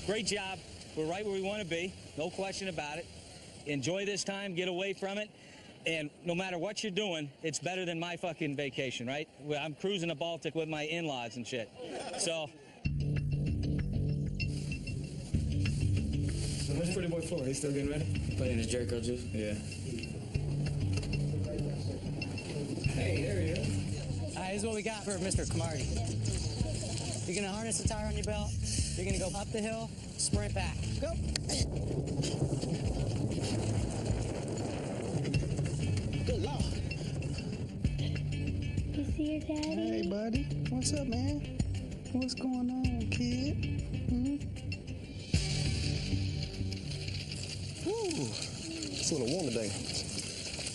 great job. We're right where we want to be, no question about it. Enjoy this time, get away from it, and no matter what you're doing, it's better than my fucking vacation, right? I'm cruising the Baltic with my in-laws and shit. So where's Pretty Boy Floyd? He's still getting ready? Putting his Jericho juice? Yeah. Hey, there he is. All right, here's what we got for Mr. Camardi. You're going to harness the tire on your belt. You're going to go up the hill, sprint back. Go. Good Lord. You see your daddy? Hey, buddy. What's up, man? What's going on, kid? Woo. It's a little warm today.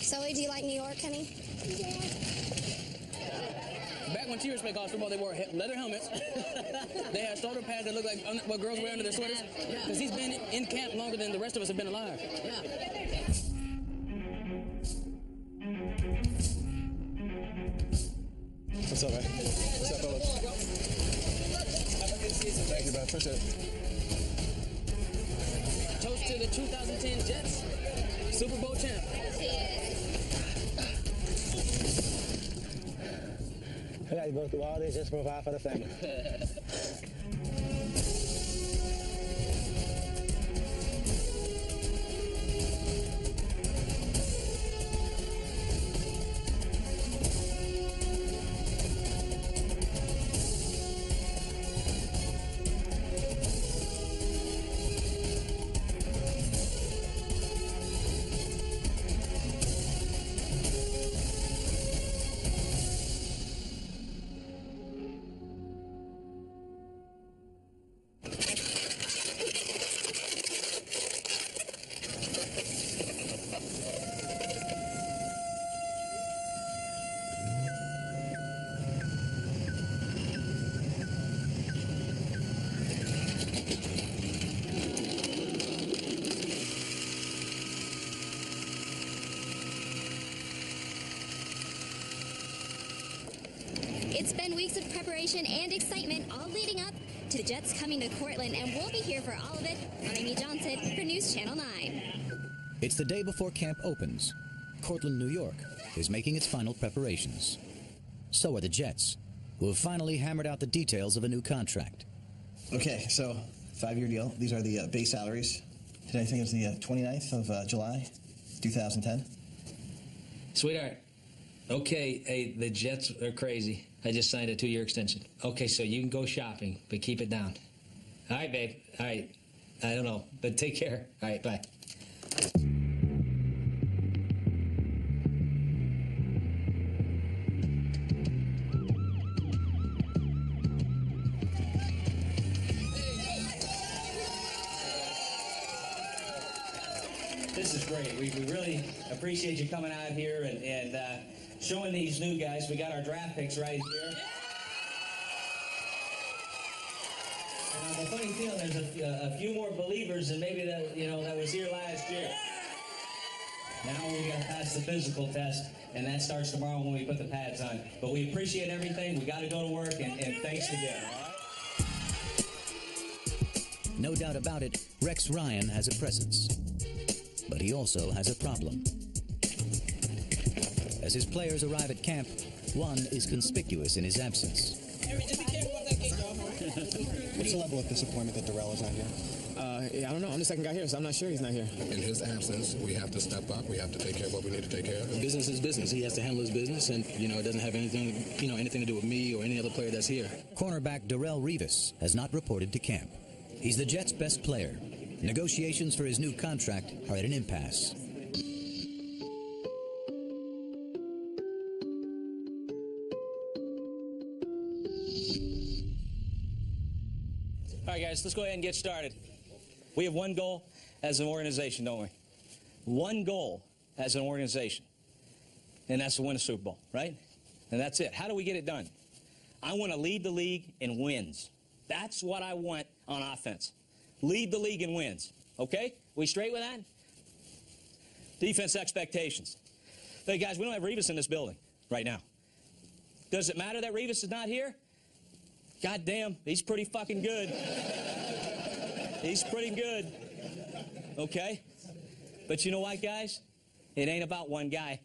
Zoe, do you like New York, honey? Yeah. Back when Cheers played college football, they wore leather helmets. They had shoulder pads that look like what girls wear under their sweaters. Because he's been in camp longer than the rest of us have been alive. Yeah. What's up, man? What's up, fellas? Thank you, man. Appreciate it. Toast to the 2010 Jets, Super Bowl champ. I got to go through all this just to provide for the family. It's been weeks of preparation and excitement, all leading up to the Jets coming to Cortland, and we'll be here for all of it. I'm Amy Johnson for News Channel 9. It's the day before camp opens. Cortland, New York is making its final preparations. So are the Jets, who have finally hammered out the details of a new contract. Okay, so 5-year deal. These are the base salaries. Today I think it's the 29th of July, 2010. Sweetheart, okay, hey, the Jets are crazy. I just signed a 2-year extension. Okay, so you can go shopping, but keep it down. All right, babe. All right. I don't know, but take care. All right, bye. This is great. We really appreciate you coming out here and showing these new guys. We got our draft picks right here. And I have a funny feeling there's a few more believers than maybe that was here last year. Now we got to pass the physical test, and that starts tomorrow when we put the pads on. But we appreciate everything. We got to go to work, and thanks again. All right? No doubt about it, Rex Ryan has a presence. But he also has a problem. As his players arrive at camp, one is conspicuous in his absence. What's the level of disappointment that Darrell is not here? Yeah, I don't know. I'm the second guy here, so I'm not sure he's not here. In his absence, we have to step up. We have to take care of what we need to take care of. Business is business. He has to handle his business, and, it doesn't have anything to do with me or any other player that's here. Cornerback Darrell Revis has not reported to camp. He's the Jets' best player. Negotiations for his new contract are at an impasse. All right, guys, let's go ahead and get started. We have one goal as an organization, don't we? One goal as an organization, and that's to win a Super Bowl, right? And that's it. How do we get it done? I want to lead the league in wins. That's what I want on offense. Lead the league in wins. Okay? We straight with that? Defense expectations. Hey, guys, we don't have Revis in this building right now. Does it matter that Revis is not here? God damn, he's pretty fucking good. He's pretty good. Okay? But you know what, guys? It ain't about one guy.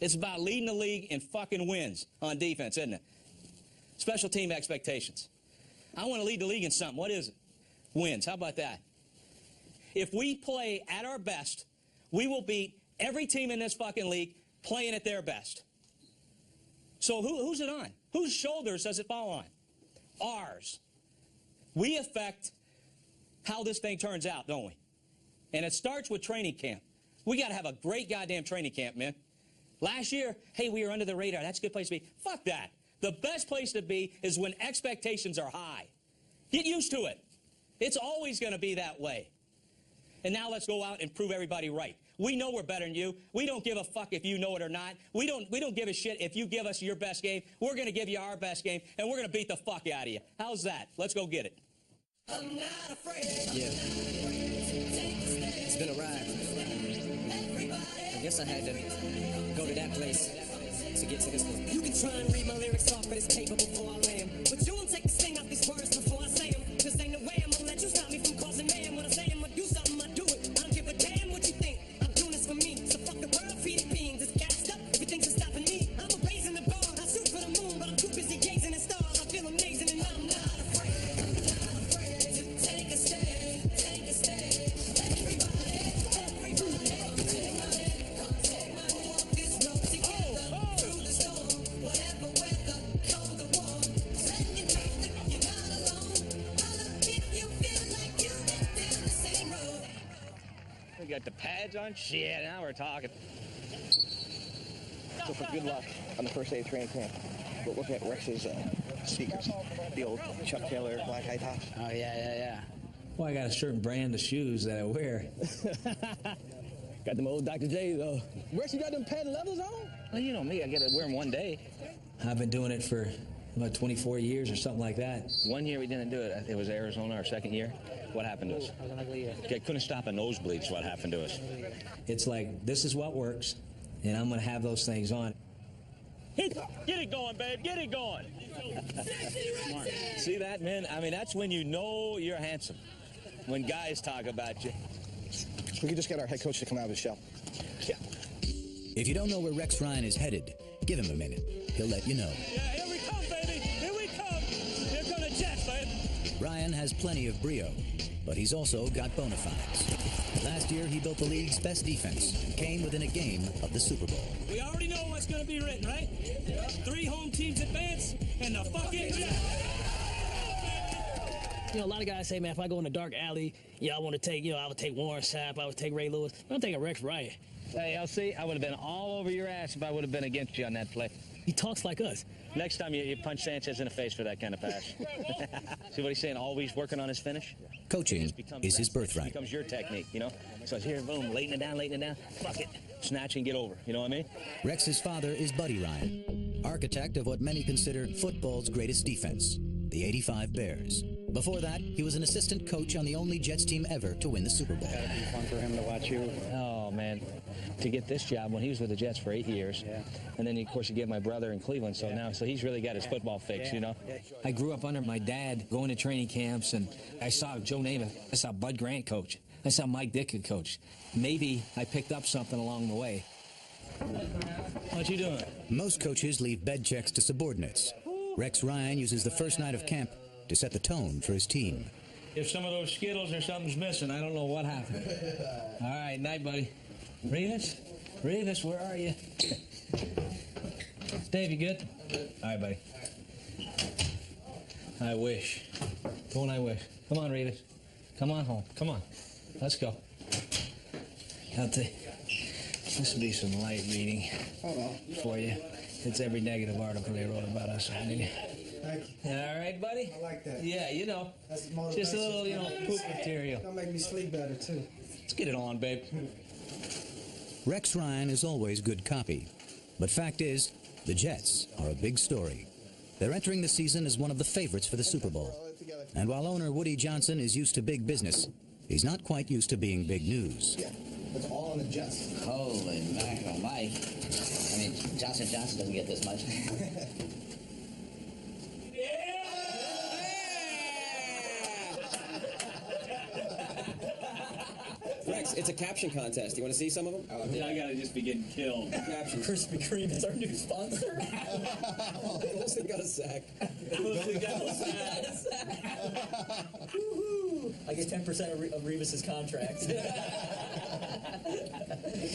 It's about leading the league in fucking wins on defense, isn't it? Special team expectations. I want to lead the league in something. What is it? Wins. How about that? If we play at our best, we will beat every team in this fucking league playing at their best. So who's it on? Whose shoulders does it fall on? Ours. We affect how this thing turns out, don't we? And it starts with training camp. We got to have a great goddamn training camp, man. Last year, hey, we were under the radar. That's a good place to be. Fuck that. The best place to be is when expectations are high. Get used to it. It's always going to be that way. And now let's go out and prove everybody right. We know we're better than you. We don't give a fuck if you know it or not. We don't give a shit if you give us your best game. We're going to give you our best game, and we're going to beat the fuck out of you. How's that? Let's go get it. I'm not afraid. Yeah. It's been a ride. I guess I had to go to that place to get to this one. You can try and read my lyrics off, but it's capable before I lay 'em. But you won't take the sting off these words before I say 'em. Cause ain't no way I'm gonna let you stop me from causing mayhem. When I say I'm gonna do something, I do it. I don't give a damn what you think. I'm doing this for me. So fuck the world, feed it beings. It's gassed up. If you think it's stopping me, I'm a raising the bar. I shoot for the moon, but I'm too busy gazing at stars. I feel amazing and I'm not afraid. I'm not afraid to take a stand. Take a stand. Everybody, everybody, come take my hand. Come take my hand. Walk this road together. Through the storm, whatever weather, cold or warm. When you know that you're not alone. Holler if you feel like you've been down the same road. We got the pads on? Shit, now we're talking. So for good luck on the first day of training camp, we're looking at Rex's sneakers. The old Chuck Taylor black high tops. Oh, yeah. Well, I got a certain brand of shoes that I wear. Got them old Dr. J's, though. Rex, you got them patent levels on? Well, you know me. I got to wear them one day. I've been doing it for about 24 years or something like that. 1 year we didn't do it. It was Arizona, our second year. What happened to us? Okay, couldn't stop a nosebleed is what happened to us. It's like, this is what works, and I'm going to have those things on. Get it going, babe. Get it going. See that, man? I mean, that's when you know you're handsome. When guys talk about you. We could just get our head coach to come out of his shell. Yeah. If you don't know where Rex Ryan is headed, give him a minute. He'll let you know. Yeah, here we come, baby. Here we come. Here come the Jets, babe. Ryan has plenty of brio, but he's also got bona fides. Last year, he built the league's best defense, came within a game of the Super Bowl. We already know what's going to be written, right? 3 home teams advance, and the fucking Jets. You know, a lot of guys say, man, if I go in a dark alley, I want to take, I would take Warren Sapp, I would take Ray Lewis. I'm taking Rex Ryan. Hey, LC, I would have been all over your ass if I would have been against you on that play. He talks like us. Next time you punch Sanchez in the face for that kind of pass. See what he's saying? Always working on his finish? Coaching is his birthright. It becomes your technique, you know? So it's here, boom, laying it down, fuck it. Snatch and get over, you know what I mean? Rex's father is Buddy Ryan, architect of what many consider football's greatest defense, the '85 Bears. Before that, he was an assistant coach on the only Jets team ever to win the Super Bowl. Gotta be fun for him to watch you. Oh, man. To get this job when he was with the Jets for 8 years. Yeah. And then, of course, you get my brother in Cleveland, so now he's really got his football fix, you know? I grew up under my dad, going to training camps, and I saw Joe Namath. I saw Bud Grant coach. I saw Mike Ditka coach. Maybe I picked up something along the way. What you doing? Most coaches leave bed checks to subordinates. Rex Ryan uses the first night of camp to set the tone for his team. If some of those Skittles or something's missing, I don't know what happened. All right, night, buddy. Revis, where are you? Dave, you good? All right, buddy. I wish. Don't I wish? Come on, Revis. Come on home. Come on. Let's go. This will be some light reading for you. It's every negative article they wrote about us. Thank you. All right, buddy? I like that. Yeah, That's motivation. just a little, poop material. That'll make me sleep better, too. Let's get it on, babe. Rex Ryan is always good copy. But fact is, the Jets are a big story. They're entering the season as one of the favorites for the Super Bowl. And while owner Woody Johnson is used to big business, he's not quite used to being big news. Yeah, it's all on the Jets. Holy mackerel, Mike. I mean, Johnson doesn't get this much. It's a caption contest. You want to see some of them? I gotta just be getting killed. Captions. Krispy Kreme is our new sponsor. Mostly got a sack. I get 10% of Revis's contract. They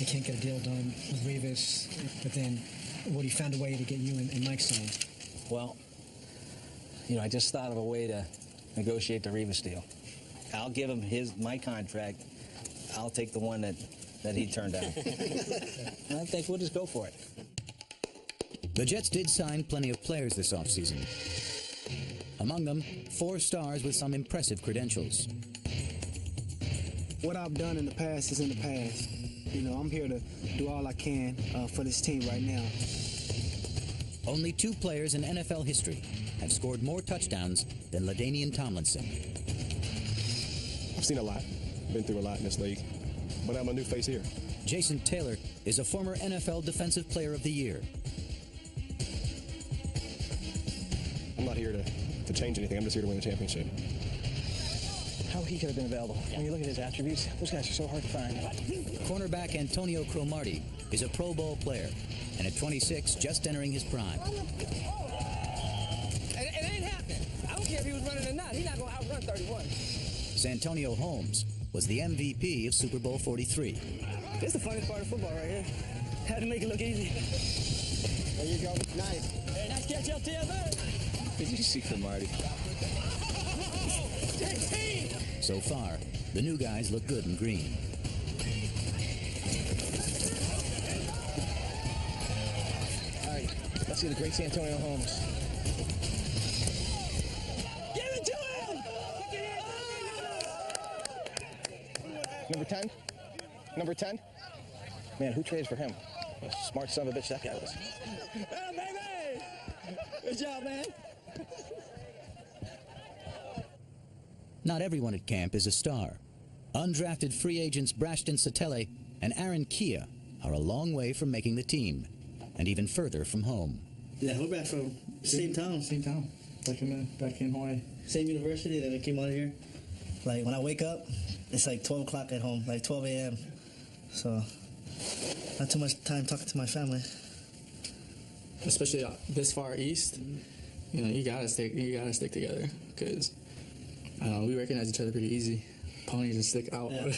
can't get a deal done with Revis, but then Woody found a way to get you and Mike signed. Well, I just thought of a way to negotiate the Revis deal. I'll give him my contract. I'll take the one that he turned down. And I think we'll just go for it. The Jets did sign plenty of players this offseason. Among them, 4 stars with some impressive credentials. What I've done in the past is in the past. I'm here to do all I can for this team right now. Only 2 players in NFL history have scored more touchdowns than LaDainian Tomlinson. I've seen a lot, been through a lot in this league, but I'm a new face here. Jason Taylor is a former NFL Defensive Player of the Year. I'm not here to change anything. I'm just here to win a championship. How he could have been available. When you look at his attributes, those guys are so hard to find. Cornerback Antonio Cromartie is a Pro Bowl player, and at 26, just entering his prime. It ain't happening. I don't care if he was running or not. He's not going to outrun 31. Santonio Holmes was the MVP of Super Bowl 43. This is the funnest part of football right here. Had to make it look easy. There you go. Nice. Hey, nice catch up there, man. Did you see Cromartie? So far, the new guys look good in green. All right, let's see the great Santonio Holmes. Give it to him! Number 10? Number 10? Man, who trades for him? A smart son of a bitch that guy was. Oh, baby! Good job, man. Not everyone at camp is a star. Undrafted free agents Brashton Satele and Aaron Kia are a long way from making the team, and even further from home. Yeah, we're back from same town. Same town. Back in Hawaii. Same university that I came out here. Like, when I wake up, it's like 12 o'clock at home, like 12 a.m. So, not too much time talking to my family. Especially this far east, you gotta stick together, because we recognize each other pretty easy. Ponies just stick out. Yeah.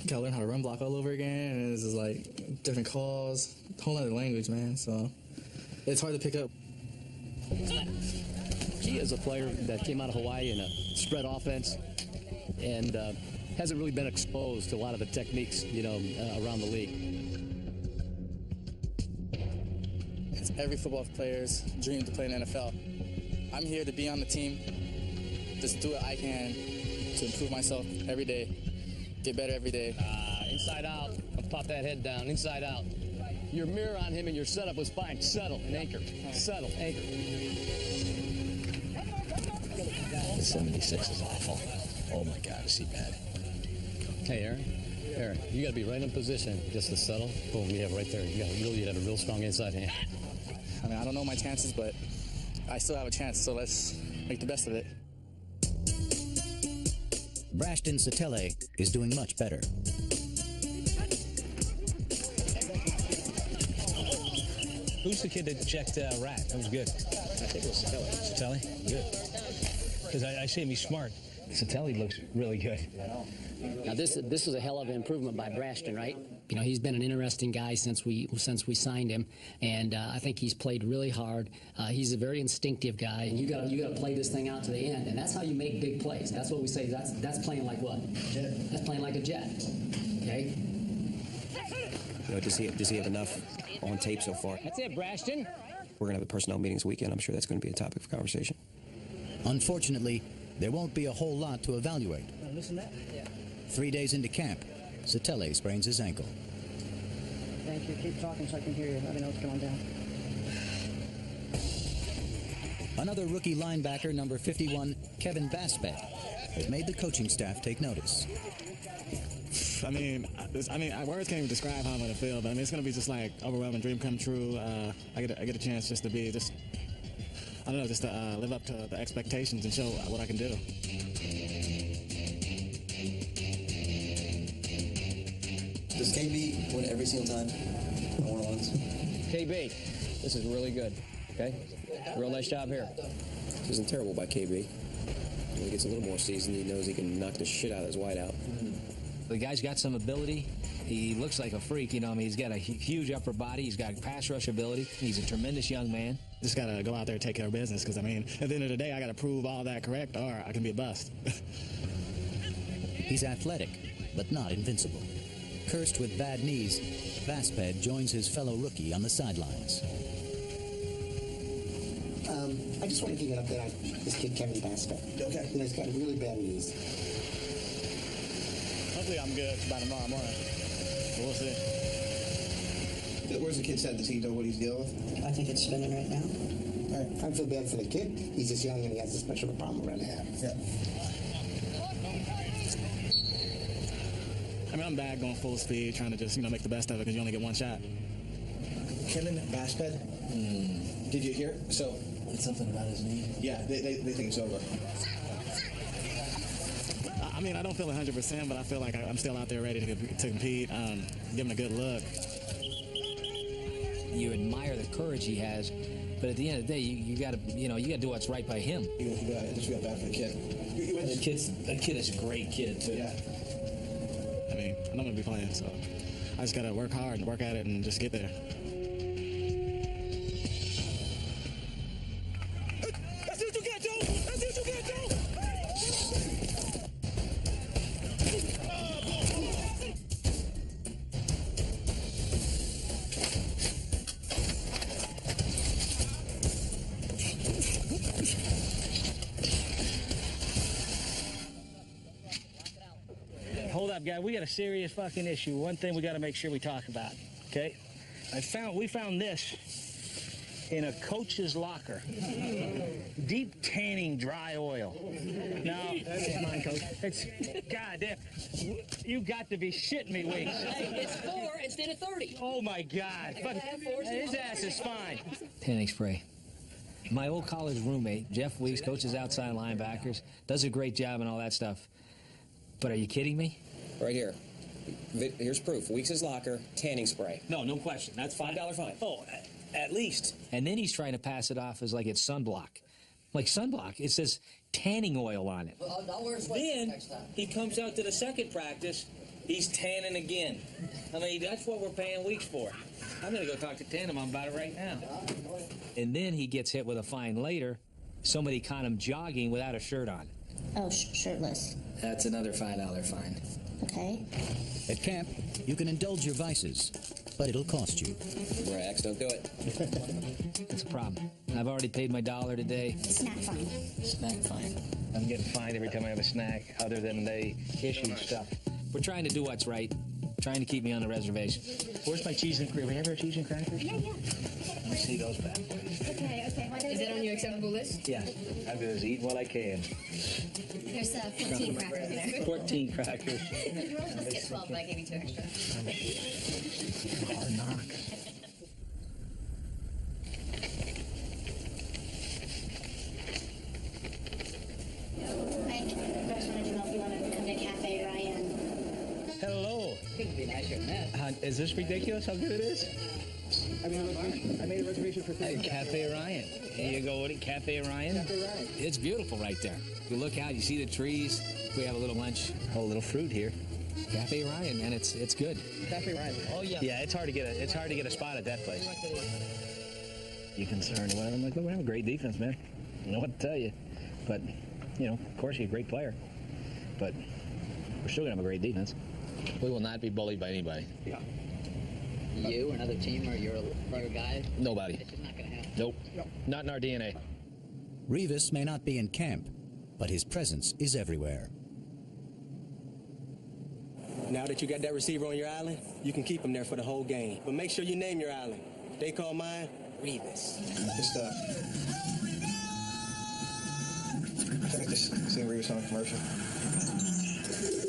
Gotta learn how to run block all over again, and it's just like different calls, whole other language, man. So it's hard to pick up. He is a player that came out of Hawaii in a spread offense, and hasn't really been exposed to a lot of the techniques, around the league. It's every football player's dream to play in the NFL. I'm here to be on the team, just do what I can to improve myself every day, get better every day. Inside out, pop that head down, inside out. Your mirror on him and your setup was fine. Settle and anchor. Settle, anchor. The 76 is awful. Oh my God, is he bad? Hey, Aaron, you got to be right in position just to settle. Boom, you have right there. You have a real strong inside hand. I mean, I don't know my chances, but I still have a chance, so let's make the best of it. Brashton Satele is doing much better. Who's the kid that checked Rat? That was good. I think it was Satele. Satele? Good. Because I see him, he's smart. Satele looks really good. Now this is a hell of an improvement by Brashton, right? He's been an interesting guy since we signed him, and I think he's played really hard. He's a very instinctive guy, and you got to play this thing out to the end, and that's how you make big plays. That's what we say. That's playing like what? Jet. That's playing like a jet. Okay. Does he have enough on tape so far? That's it, Brashton. We're gonna have a personnel meeting this weekend. I'm sure that's going to be a topic of conversation. Unfortunately, there won't be a whole lot to evaluate. Listen to that? Yeah. 3 days into camp, Satele sprains his ankle. Thank you. Keep talking so I can hear you. Let me know what's going down. Another rookie linebacker, number 51, Kevin Baspet, has made the coaching staff take notice. I mean, words can't even describe how I'm going to feel, but it's going to be just like overwhelming dream come true. I get a chance just to be just to live up to the expectations and show what I can do. Does KB win every single time on one-on-ones? KB, this is really good, okay? Real nice job here. This isn't terrible by KB. When he gets a little more seasoned, he knows he can knock the shit out of his wideout. The guy's got some ability. He looks like a freak, you know. I mean, he's got a huge upper body. He's got pass rush ability. He's a tremendous young man. Just got to go out there and take care of business because, I mean, at the end of the day, I got to prove all that correct or I can be a bust. He's athletic, but not invincible. Cursed with bad knees, Vasped joins his fellow rookie on the sidelines. I just want to give you an update on this kid, Kevin Vasped. Okay. You know, he's got really bad knees. Hopefully I'm good by tomorrow morning. But we'll see. Where's the kid said? Does he know what he's dealing with? I think it's spinning right now. All right. I feel bad for the kid. He's just young and he has this much of a problem right now. Yeah. I mean, I'm back going full speed, trying to just, you know, make the best of it because you only get one shot. Kevin Vasped? Did you hear? So it's something about his knee. Yeah, they think it's over. I mean, I don't feel 100%, but I feel like I'm still out there ready to compete. Give him a good look. You admire the courage he has, but at the end of the day, you got to, you know, you got to do what's right by him. I just feel bad for the kid. That kid is a great kid too. Yeah. I mean, I'm not gonna be playing, so I just gotta work hard and work at it and just get there. That's what you get, Joe! That's what you get, Joe! Hold up, guy. We got a serious fucking issue. One thing we got to make sure we talk about, okay? We found this in a coach's locker. Deep tanning dry oil. Now, come on, coach. It's goddamn. You got to be shitting me, Weeks. It's 4 instead of 30. Oh my God! His ass is fine. Tanning spray. My old college roommate, Jeff Weeks, coaches outside linebackers, does a great job and all that stuff. But are you kidding me? Right here. Here's proof. Weeks' locker, tanning spray. No question. That's $5 fine. Oh, at least. And then he's trying to pass it off as like it's sunblock. Like sunblock. It says tanning oil on it. Well, I'll wear a sweatshirt Then next time. he comes out to the second practice. He's tanning again. I mean, that's what we're paying Weeks for. I'm going to go talk to Tannenbaum about it right now. And then he gets hit with a fine later. Somebody caught him jogging without a shirt on. Oh, shirtless. That's another $5 fine. Okay. At camp, you can indulge your vices, but it'll cost you. Rex, don't do it. That's a problem. I've already paid my $1 today. Snack fine. Snack fine. I'm getting fined every time I have a snack, other than they issued stuff. We're trying to do what's right. Trying to keep me on the reservation. Where's my cheese and crackers? We have our cheese and crackers? Yeah. Let me see those bad boys. Okay. Is that on your acceptable list? Yeah. I'm just eating what I can. There's 14 crackers there. 14 crackers. Let's get 12, but I gave you 2 extra. Hard knock. Mike, I just wanted to know if you wanted to come to Cafe Ryan. Hello. Couldn't be nicer than that. Is this ridiculous how good it is? I made a reservation for Cafe Ryan. Here you go, Woody. Cafe Ryan. Cafe Ryan. It's beautiful right there. You look out, you see the trees. We have a little lunch. Oh, a little fruit here. Cafe Ryan, man, it's good. Cafe Ryan. Oh yeah. Yeah, it's hard to get a spot at that place. You concerned? Well, I'm like, look, we have a great defense, man. I don't know what to tell you, but you know, of course, you're a great player, but we're still gonna have a great defense. We will not be bullied by anybody. Yeah. You or another team or your guy? Nobody. It's just not going to happen. Nope. Not in our DNA. Revis may not be in camp, but his presence is everywhere. Now that you got that receiver on your island, you can keep him there for the whole game. But make sure you name your island. They call mine Revis. Just, I just seen Revis on a commercial.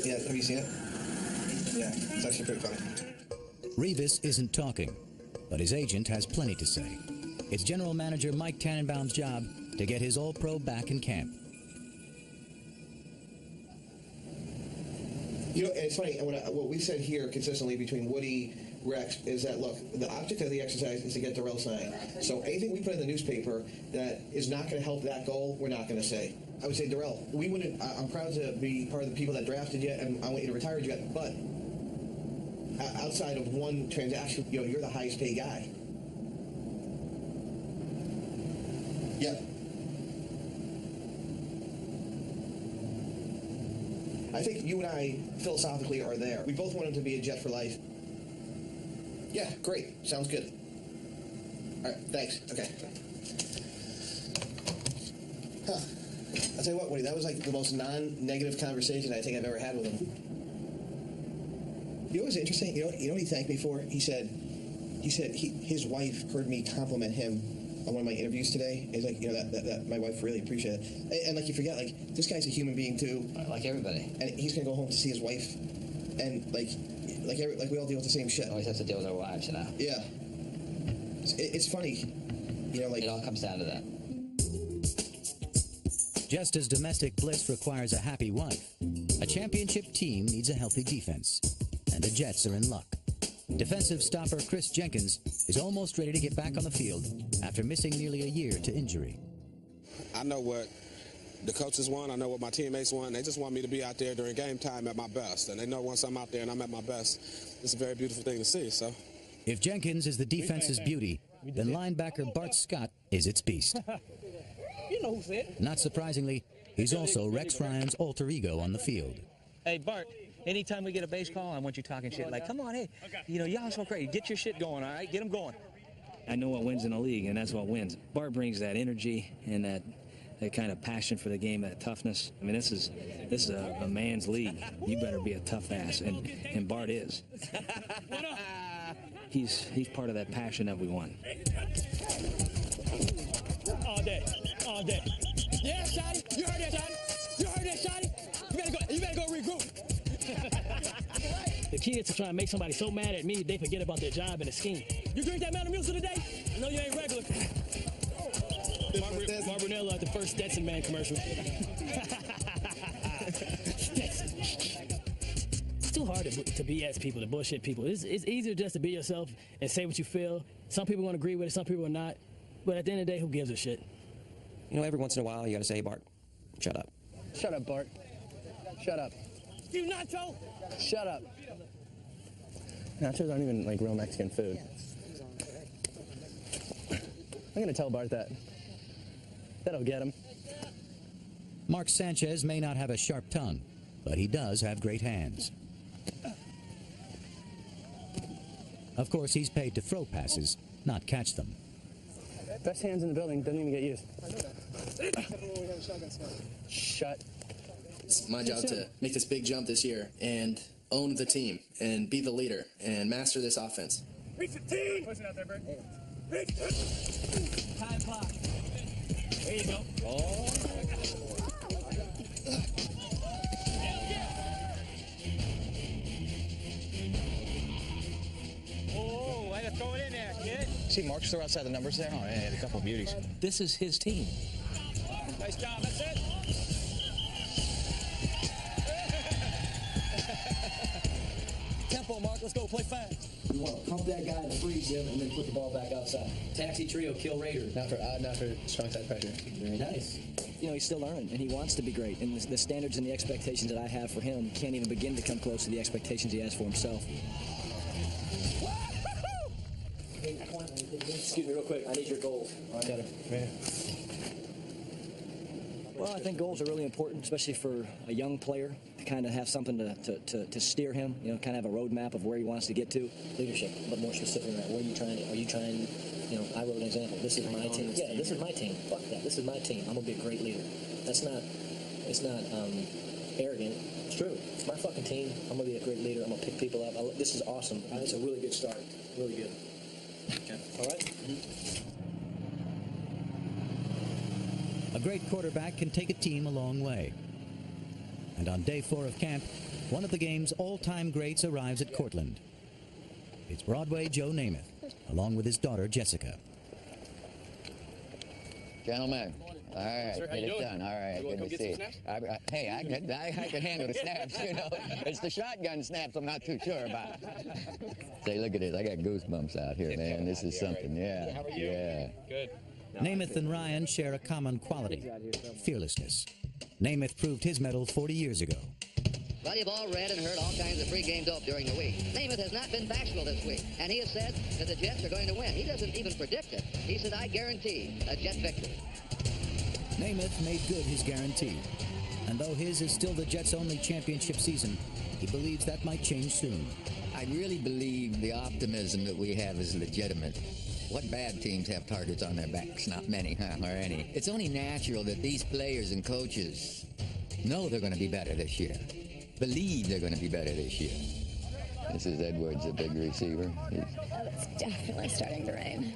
Yeah, have you seen it? Yeah, it's actually pretty funny. Revis isn't talking, but his agent has plenty to say. It's General Manager Mike Tannenbaum's job to get his All-Pro back in camp. You know, and it's funny, what we've said here consistently between Woody, Rex, is that, look, the object of the exercise is to get Darrell signed. So anything we put in the newspaper that is not going to help that goal, we're not going to say. I would say, Darrell, I'm proud to be part of the people that drafted you, and I want you to retire you, but outside of one transaction, you know, you're the highest paid guy. Yeah. I think you and I philosophically are there. We both want him to be a Jet for life. Yeah, great. Sounds good. All right, thanks. Okay. Huh. I'll tell you what, Woody, that was like the most non-negative conversation I think I've ever had with him. You know what was interesting? You know what he thanked me for? He said his wife heard me compliment him on one of my interviews today. He's like, you know, that my wife really appreciated it. And like, you forget, like, this guy's a human being too. Like everybody. And he's gonna go home to see his wife, and like we all deal with the same shit. Always have to deal with our wives, you know. Yeah. It's funny, you know, like, it all comes down to that. Just as domestic bliss requires a happy wife, a championship team needs a healthy defense, and the Jets are in luck. Defensive stopper Chris Jenkins is almost ready to get back on the field after missing nearly a year to injury. I know what the coaches want. I know what my teammates want. They just want me to be out there during game time at my best. And they know once I'm out there and I'm at my best, it's a very beautiful thing to see. So, if Jenkins is the defense's beauty, then linebacker Bart Scott is its beast. You know who said. Not surprisingly, he's also Rex Ryan's alter ego on the field. Hey, Bart, anytime we get a base call, I want you talking shit. Like, come on, hey, you know, y'all so crazy. Get your shit going, all right? Get them going. I know what wins in the league, and that's what wins. Bart brings that energy and that kind of passion for the game, that toughness. I mean, this is a man's league. You better be a tough ass, and Bart is. He's part of that passion that we want. All day. Yeah, Shotty. You heard that, Shotty? You better go regroup. The key is to try and make somebody so mad at me they forget about their job and the scheme. You drink that Mountain Music today? No, you ain't regular. Mark Brunello at the first Stetson Man commercial. It's too hard to BS people, to bullshit people. It's easier just to be yourself and say what you feel. Some people won't agree with it, some people are not. But at the end of the day, who gives a shit? You know, every once in a while, you gotta say, hey, Bart, shut up. Shut up, Bart. Shut up. Steve Nacho! Shut up. nachos aren't even like real Mexican food. I'm gonna tell Bart that. That'll get him. Mark Sanchez may not have a sharp tongue, but he does have great hands. Of course, he's paid to throw passes, not catch them. Best hands in the building, doesn't even get used. Shut. It's my job to make this big jump this year and own the team and be the leader and master this offense. Reach the team! Pushing out there, Bert. Time clock. There you go. Oh. Oh, way to throw it in there, kid. See Mark's throw outside the numbers there? Oh, yeah, he had a couple of beauties. This is his team. Nice job, that's it. Tempo, Mark, let's go, play fast. You want to pump that guy and freeze him and then put the ball back outside. Taxi trio, kill Raider. Not for strong side pressure. Very nice. You know, he's still learning, and he wants to be great. And the standards and the expectations that I have for him can't even begin to come close to the expectations he has for himself. Excuse me real quick, I need your goals. I got it. Yeah. Well, I think goals are really important, especially for a young player to kind of have something to steer him, you know, kind of have a roadmap of where he wants to get to. Leadership, but more specific, right? Where are you trying to, you know, I wrote an example. This is my team. Yeah, this is my team. Fuck that. This is my team. I'm going to be a great leader. It's not arrogant. It's true. It's my fucking team. I'm going to be a great leader. I'm going to pick people up. This is awesome. It's a really good start. Really good. Okay. All right? Mm-hmm. A great quarterback can take a team a long way. And on day 4 of camp, one of the game's all-time greats arrives at Cortland. It's Broadway Joe Namath, along with his daughter Jessica. Gentlemen, All right, Sir, how get you it doing? done. All right, You wanna good come to get see some you. snaps? Hey, I can handle the snaps, you know. It's the shotgun snaps I'm not too sure about. Say, look at this. I got goosebumps out here, man. This is something. Yeah. How are you? Yeah. Good. Namath and Ryan share a common quality, fearlessness. Namath proved his mettle 40 years ago. Well, you've all read and heard all kinds of pre-game dope during the week. Namath has not been bashful this week, and he has said that the Jets are going to win. He doesn't even predict it. He said, I guarantee a Jet victory. Namath made good his guarantee. And though his is still the Jets' only championship season, he believes that might change soon. I really believe the optimism that we have is legitimate. What bad teams have targets on their backs? Not many, huh? Or any. It's only natural that these players and coaches know they're going to be better this year. Believe they're going to be better this year. This is Edwards, a big receiver. Oh, it's definitely starting to rain.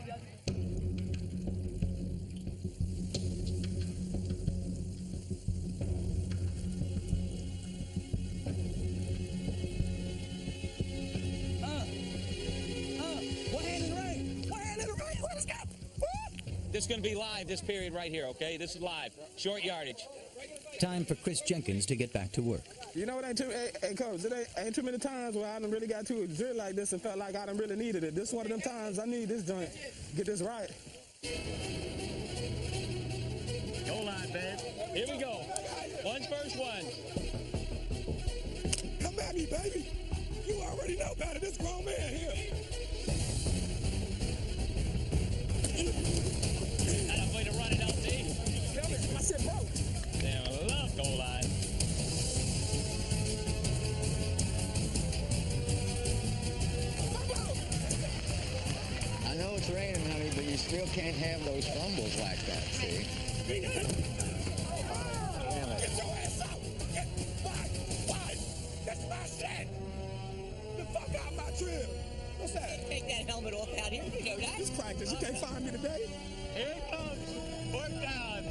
This is going to be live, this period right here, okay? This is live. Short yardage. Time for Chris Jenkins to get back to work. You know, it ain't too, hey, Coach, it ain't too many times where I done really got to a drill like this and felt like I done really needed it. This is one of them times I need this joint. Get this right. Goal line, babe. Here we go. One's first one. Come at me, baby. You already know better. This grown man here. I'm going to run it out deep. Tell me, I said, bro. Damn, I love goal line. I know it's raining, honey, but you still can't have those fumbles like that, see? Get your ass out. Why? That's my shit. The fuck out my drill. What's that? Take that helmet off out here. You know that. This practice. You can't find me today. Here it comes. Fourth down.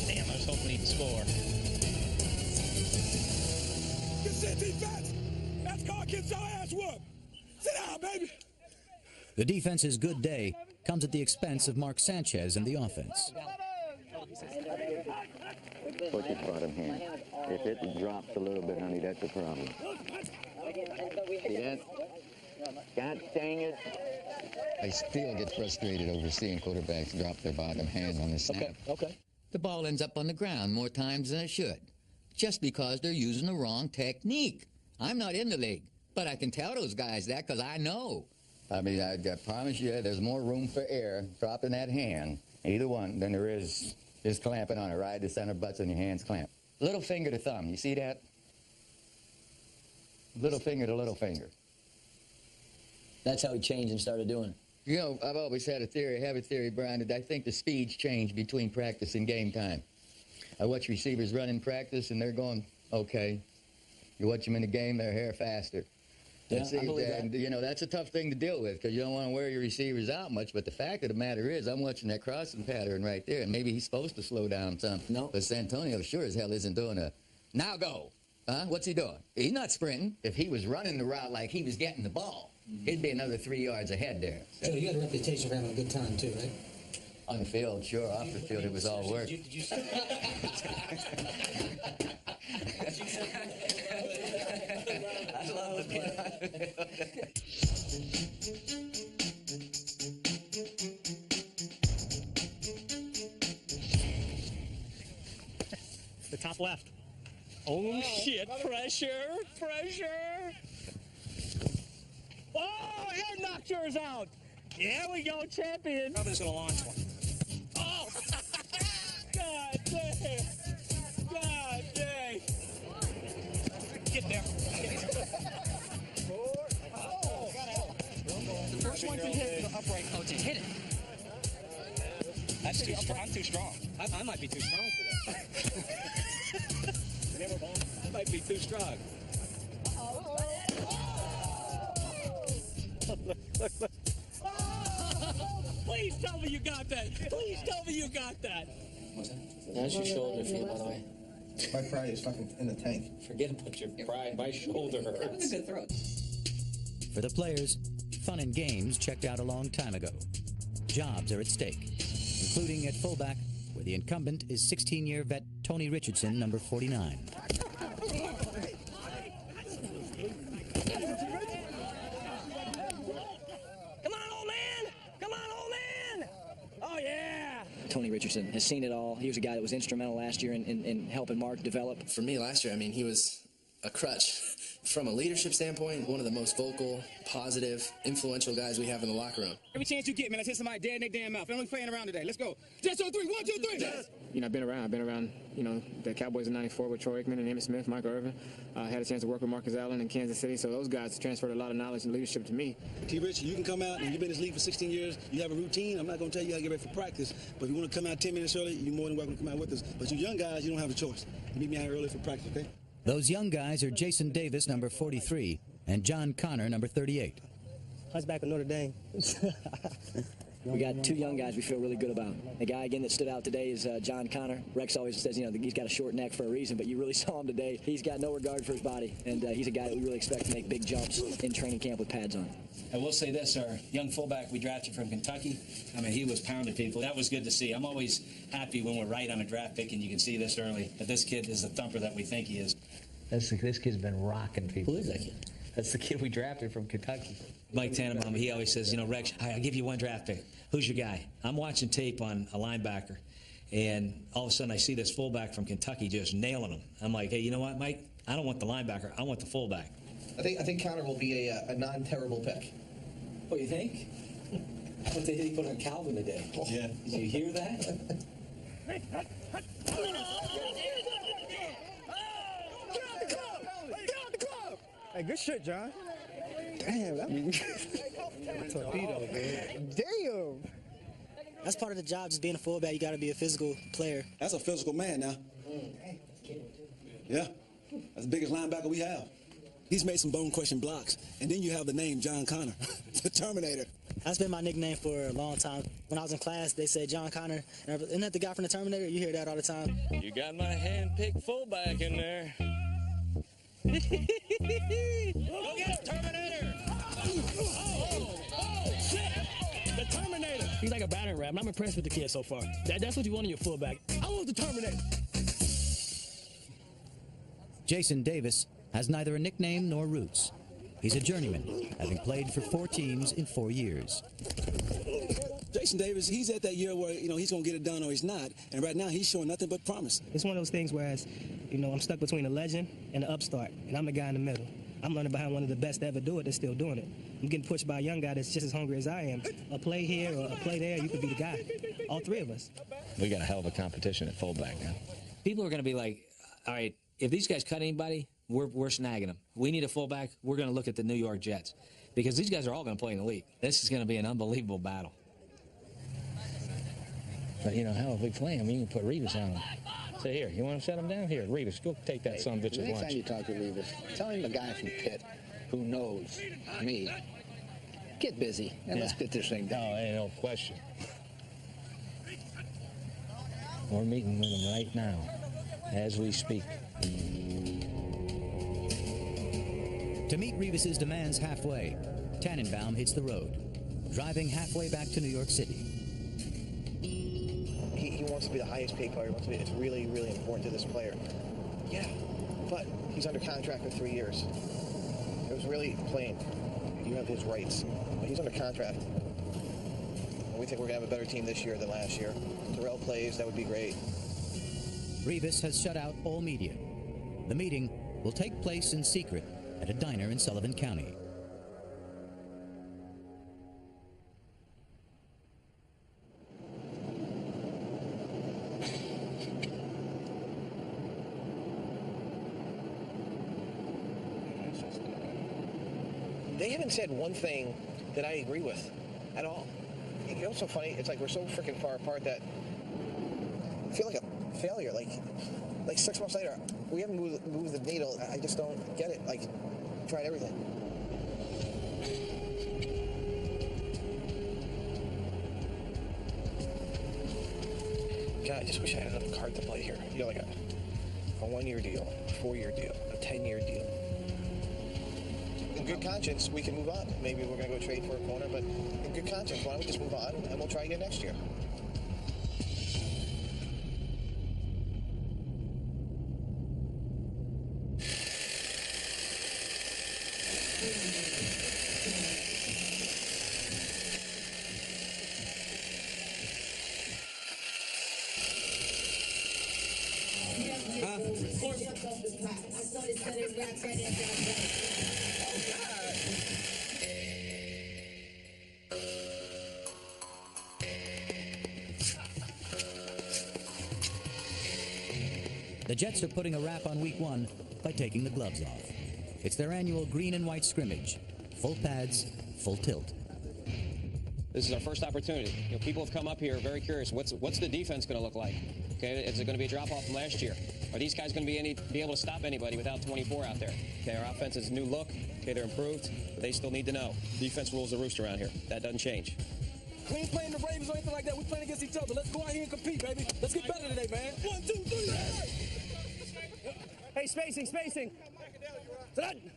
Damn, I was hoping he'd score. Good shit, defense. That's called get your ass whooped. Sit down, baby. The defense's good day comes at the expense of Mark Sanchez and the offense. Push his bottom hand. If it drops a little bit, honey, that's a problem. See that? God dang it. I still get frustrated over seeing quarterbacks drop their bottom hand on the snap. Okay. The ball ends up on the ground more times than it should, just because they're using the wrong technique. I'm not in the league, but I can tell those guys that because I know. I mean, I promise you, there's more room for error dropping that hand, either one, than there is just clamping on it, right? The center butts and your hands clamp. Little finger to thumb, you see that? Little finger to little finger. That's how he changed and started doing it. You know, I've always had a theory, Brian, that I think the speeds change between practice and game time. I watch receivers run in practice, and they're going okay. You watch them in the game, they're a hair faster. Yeah, I believe that. And, you know, that's a tough thing to deal with because you don't want to wear your receivers out much. But the fact of the matter is, I'm watching that crossing pattern right there, and maybe he's supposed to slow down some. No. But Santonio sure as hell isn't doing a now go. Huh? What's he doing? He's not sprinting. If he was running the route like he was getting the ball, he'd be another 3 yards ahead there. So you got a reputation for having a good time too, right? On the field, sure. Off the field, it was all work. Did you I love it. The top left. Oh, shit. Pressure. Oh, he knocked yours out. Here we go, champion. I'm just going to launch one. Oh! God dang. God dang. Get there. The first one can hit the upright coach and hit it. That's too strong. I'm too strong. I might be too strong for that. I might be too strong. Look. Please tell me you got that. Please tell me you got that. How's your shoulder feel, by the way? My pride is fucking in the tank. Forget about your pride. My shoulder hurts. That was a good throw. For the players, fun and games checked out a long time ago. Jobs are at stake, including at fullback, where the incumbent is 16-year vet Tony Richardson, number 49. Tony Richardson has seen it all. He was a guy that was instrumental last year in helping Mark develop. For me last year, I mean, he was a crutch. From a leadership standpoint, one of the most vocal, positive, influential guys we have in the locker room. Every chance you get, man, let's hit somebody dead in their damn mouth. I'm only playing around today. Let's go. Jets on 3. 1, 2, 3. Jets. You know, I've been around, you know, the Cowboys in '94 with Troy Aikman and Emmitt Smith, Michael Irvin. I had a chance to work with Marcus Allen in Kansas City, so those guys transferred a lot of knowledge and leadership to me. T-Rich, you can come out, and you've been in this league for 16 years. You have a routine. I'm not going to tell you how to get ready for practice, but if you want to come out 10 minutes early, you're more than welcome to come out with us. But you young guys, you don't have a choice. You meet me out here early for practice, okay? Those young guys are Jason Davis, number 43, and John Connor, number 38. I was back with Notre Dame. We got two young guys we feel really good about. The guy, again, that stood out today is John Connor. Rex always says, you know, he's got a short neck for a reason, but you really saw him today. He's got no regard for his body, and he's a guy that we really expect to make big jumps in training camp with pads on. I will say this, our young fullback we drafted from Kentucky, I mean, he was pounding people. That was good to see. I'm always happy when we're right on a draft pick, and you can see this early, that this kid is the thumper that we think he is. This kid's been rocking people. Who is that kid? That's the kid we drafted from Kentucky. Mike Tannenbaum, he always says, you know, Rex, I'll give you one draft pick. Who's your guy? I'm watching tape on a linebacker, and all of a sudden I see this fullback from Kentucky just nailing him. I'm like, hey, you know what, Mike? I don't want the linebacker. I want the fullback. I think Connor will be a non-terrible pick. Oh, you think? What the hell he put on Calvin today? Yeah. Did you hear that? Hey, good shit, John. Damn, that torpedo, man. Damn. That's part of the job, just being a fullback. You got to be a physical player. That's a physical man now. Yeah. That's the biggest linebacker we have. He's made some bone-crushing blocks. And then you have the name John Connor, the Terminator. That's been my nickname for a long time. When I was in class, they said John Connor. Isn't that the guy from the Terminator? You hear that all the time. You got my hand-picked fullback in there. Go get him, Terminator! Oh, shit! The Terminator! He's like a battering ram. I'm impressed with the kid so far. That's what you want in your fullback. I want the Terminator! Jason Davis has neither a nickname nor roots. He's a journeyman, having played for 4 teams in 4 years. Jason Davis, he's at that year where, you know, he's going to get it done or he's not. And right now, he's showing nothing but promise. It's one of those things where, I'm stuck between a legend and an upstart, and I'm the guy in the middle. I'm learning behind one of the best to ever do it that's still doing it. I'm getting pushed by a young guy that's just as hungry as I am. A play here or a play there, you could be the guy. All 3 of us. We got a hell of a competition at fullback now. People are going to be like, all right, if these guys cut anybody, we're snagging them. We need a fullback. We're going to look at the New York Jets because these guys are all going to play in the league. This is going to be an unbelievable battle. But, you know, hell, if we play him, you can put Revis on him. Say, here, you want to set him down? Here, Revis, go take that son of a bitch's lunch. Next time you talk to Revis, tell him the guy from Pitt who knows me. Get busy, and let's get this thing done. No, ain't no question. We're meeting with him right now, as we speak. To meet Revis's demands halfway, Tannenbaum hits the road, driving halfway back to New York City. He wants to be the highest paid player. It's really, really important to this player. Yeah, but he's under contract for 3 years. It was really plain. You have his rights, but he's under contract. And we think we're going to have a better team this year than last year. Terrell plays, that would be great. Revis has shut out all media. The meeting will take place in secret at a diner in Sullivan County. They haven't said one thing that I agree with at all. You know what's so funny? It's like we're so freaking far apart that I feel like a failure. Like 6 months later, we haven't moved the needle. I just don't get it. Like, tried everything. God, I just wish I had another card to play here. You know, like a 1-year deal, a 4-year deal, a 10-year deal. In good conscience, we can move on. Maybe we're going to go trade for a corner, but in good conscience, why don't we just move on and we'll try again next year. The Jets are putting a wrap on week 1 by taking the gloves off. It's their annual green and white scrimmage. Full pads, full tilt. This is our first opportunity. People have come up here very curious. What's the defense going to look like? Okay, is it going to be a drop off from last year? Are these guys going to be able to stop anybody without 24 out there? Okay, our offense is a new look. Okay, they're improved, but they still need to know. Defense rules the roost around here. That doesn't change. We ain't playing the Ravens or anything like that. We're playing against each other. Let's go out here and compete, baby. Let's get better today, man. 1, 2, 3. Hey, spacing.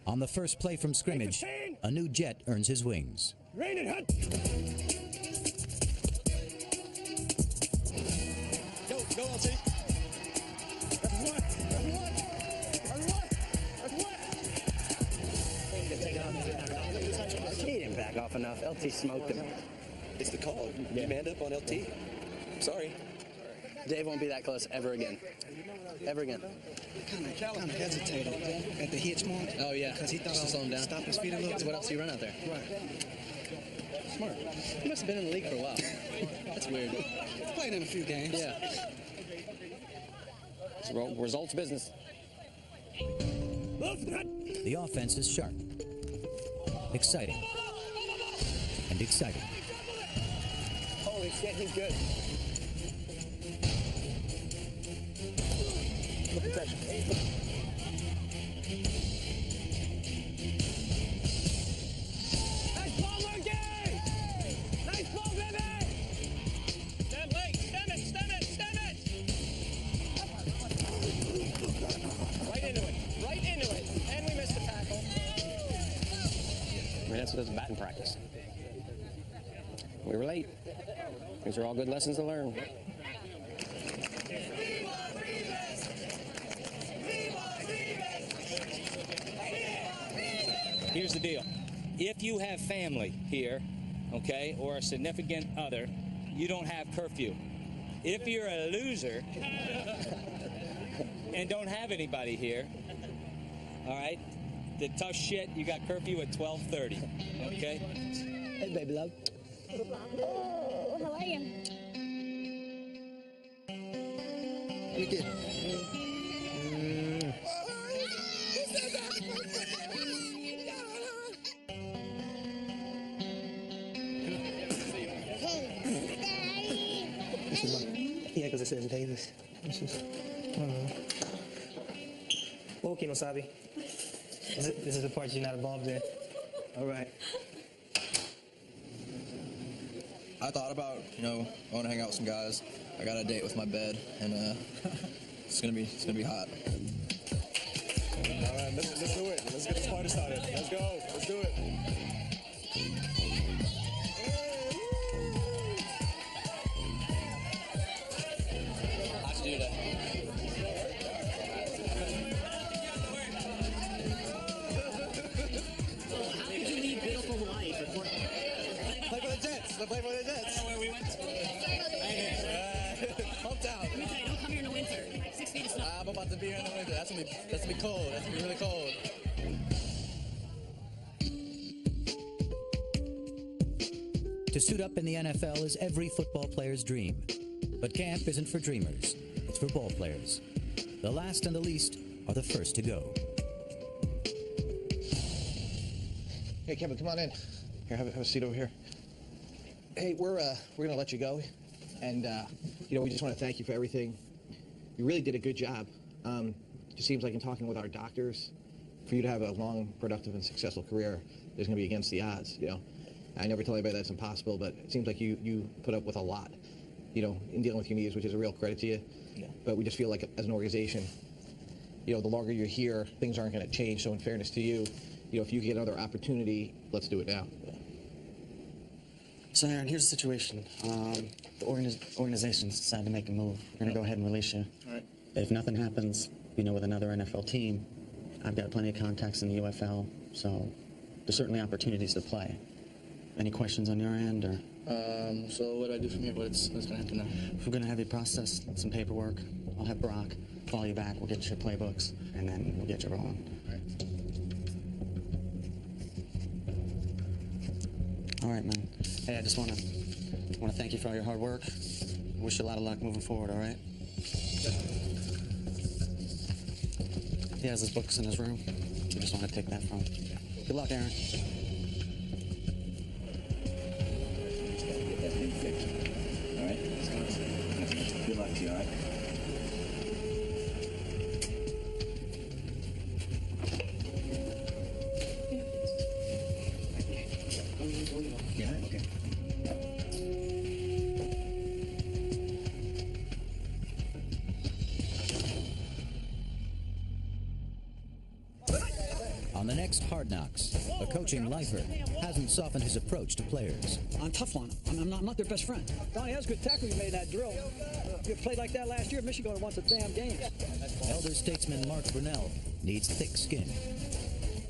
On the first play from scrimmage, a new Jet earns his wings. Rain and hut. Go, LT. He didn't back off enough. LT smoked him. It's the call. You manned up on LT. Sorry. Dave won't be that close ever again. Ever again. Kind of hesitated at the hitch mark. Oh, yeah. Because he thought Just to slow him down. Stop his feet a little. So what else do you run out there? Right. Smart. He must have been in the league for a while. That's weird. Played in a few games. Yeah. It's results business. The offense is sharp, exciting, and exciting. Holy shit, he's good. Look at pressure. Nice ball, Marquez! Nice ball, baby! Stand late. Stem it! Right into it. And we missed the tackle. I mean, that's batting practice. We were late. These are all good lessons to learn. Here's the deal. If you have family here, okay, or a significant other, you don't have curfew. If you're a loser and don't have anybody here, all right, the tough shit, you got curfew at 12:30, okay? Hey, baby love. Oh, how are you? You good? Yeah, because it says Davis. This is. Okay, no sabi. This is the part you're not involved in. All right. I thought about, I want to hang out with some guys. I got a date with my bed, and it's gonna be hot. All right, let's do it. Let's get this party started. Let's go. Let's do it. How'd you do that? How could you leave beautiful Hawaii for Portland? Play for the Jets. Play for the Jets. I don't know where we went. Hometown. Let me tell you, don't come here in the winter. 6 feet of snow. I'm about to be here in the winter. That's gonna be cold. That's gonna be really cold. To suit up in the NFL is every football player's dream. But camp isn't for dreamers. It's for ball players. The last and the least are the first to go. Hey, Kevin, come on in. Here, have a seat over here. Hey, we're gonna let you go, and we just want to thank you for everything. You really did a good job. It just seems like in talking with our doctors, for you to have a long, productive, and successful career is going to be against the odds. I never tell anybody that's impossible, but it seems like you put up with a lot, in dealing with your knees, which is a real credit to you. Yeah. But we just feel like as an organization, the longer you're here, things aren't going to change. So in fairness to you, if you get another opportunity, let's do it now. So, Aaron, here's the situation. The organization's decided to make a move. We're going to go ahead and release you. All right. If nothing happens, with another NFL team, I've got plenty of contacts in the UFL, so there's certainly opportunities to play. Any questions on your end, or? So what do I do from here? What's going to happen now? We're going to have you process some paperwork. I'll have Brock follow you back. We'll get you your playbooks, and then we'll get you rolling. All right, man. Hey, I just want to thank you for all your hard work. Wish you a lot of luck moving forward, all right? He has his books in his room. We just want to take that from him. Good luck, Aaron. All right? Good luck to you, all right? Yeah, okay. On the next Hard Knocks, a coaching lifer hasn't softened his approach to players. I'm tough on them. I'm not their best friend. Donnie, that was a good tackle you made in that drill. If you played like that last year, Michigan would have won some damn games. Elder statesman Mark Brunell needs thick skin.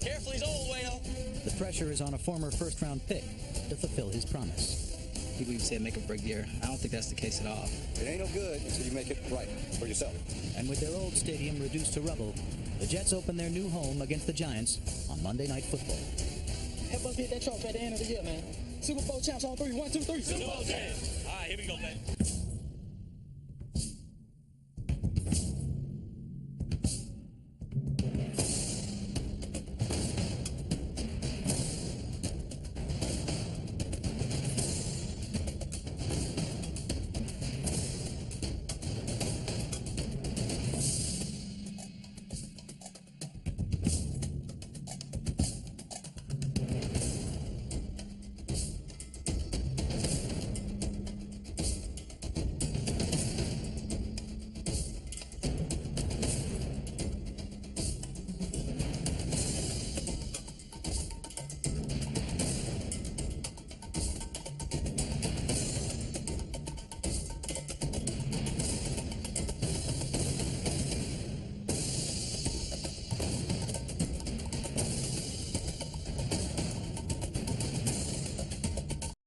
Careful, he's old, whale. The pressure is on a former first-round pick to fulfill his promise. People even say make or break year. I don't think that's the case at all. It ain't no good until you make it right for yourself. And with their old stadium reduced to rubble, the Jets open their new home against the Giants on Monday Night Football. Help us get that trophy at the end of the year, man. Super Bowl champs on 3. 1, 2, 3. Super Bowl champs. All right, here we go, man.